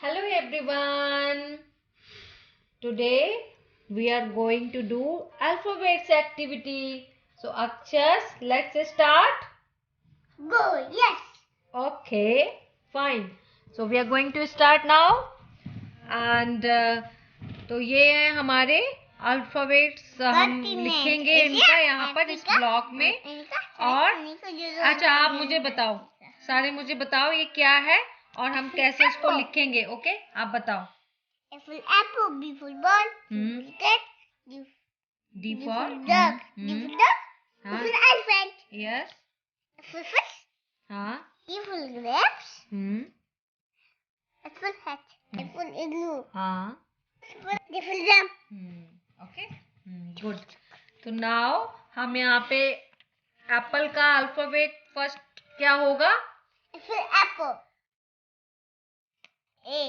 Hello everyone. Today we are going to do alphabets activity. So Akshars, let's start. Go, yes. Okay, fine. So we are going to start now. And तो ये है हमारे alphabets हम लिखेंगे इनका यहाँ पर इस ब्लॉक में. और अच्छा आप मुझे बताओ, सारे मुझे बताओ ये क्या है और हम कैसे इसको लिखेंगे. ओके आप बताओ. A for apple, B for ball, C for cat, D for dog, D for dog, E for elephant, Yes. F for fish, हाँ. E for grapes, H for hat, I for igloo, हाँ. D for jump. Okay good. तो now हम यहाँ पे Apple का alphabet first क्या होगा? F for apple, A.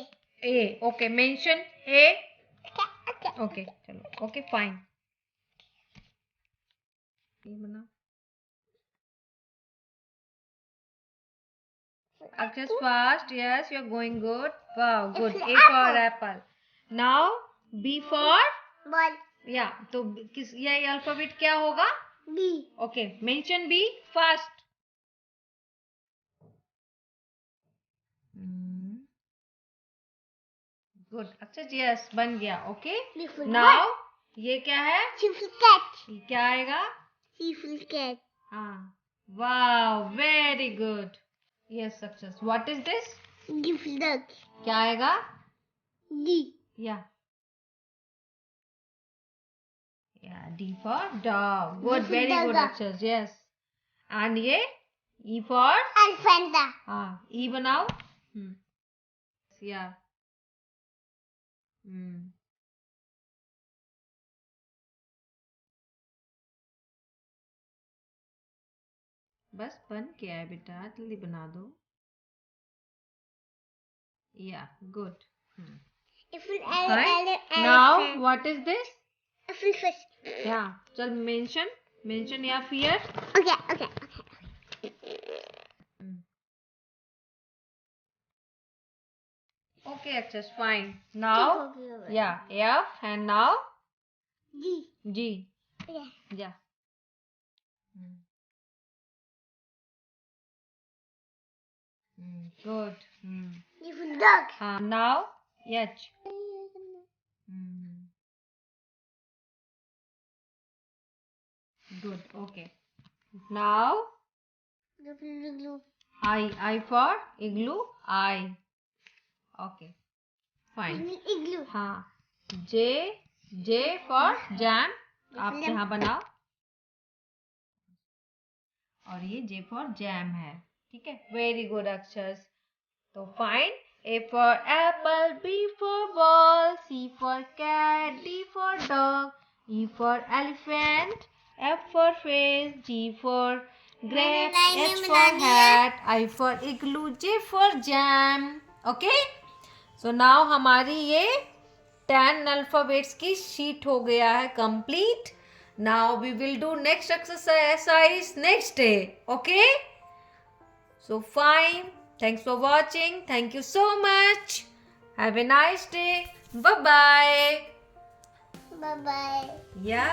A. Okay mention A. Okay. Okay चलो. Okay fine. ये बना. Access fast. Yes, you are going good. Wow, good. A for apple. Now B for Ball, या तो किस ये अल्फाबेट क्या होगा? B. Okay mention B fast. Good. अच्छा यस बन गया. ओके B for नाउ ये क्या है? C for cat, ये क्या आएगा? C for cat, हाँ. Wow very good. Yes success. What is this? D for dog, क्या आएगा? D. या D for dog. Good. D for Very good dog. Akshars. Yes. And ये E for Elephant. हाँ. E बनाओ. या बस बन गया है बेटा, जल्दी बना दो. या good. F for Fine. elephant. Now what is this? F for fish. या चल मेंशन या fear. Okay. Okay Akshars fine. Now yeah F and now G. G. Yeah. Yeah. Good. D for dog. Now H. Good. Okay. Now D for igloo. I for igloo. I. Okay. Fine. Igloo. हाँ. J for jam. आप यहाँ बनाओ. और ये J for jam है. ठीक है. Very good Akshars. तो fine. A for apple, B for ball, C for cat, D for dog, E for elephant, F for fish, G for grapes, H for hat, I for igloo, J for jam. Okay? So now हमारी ये 10 alphabets की sheet हो गया है complete. Now we will do next exercise next day. Okay? So fine. Thanks for watching. Thank you so much. Have a nice day. Bye-bye. Bye-bye. Yeah.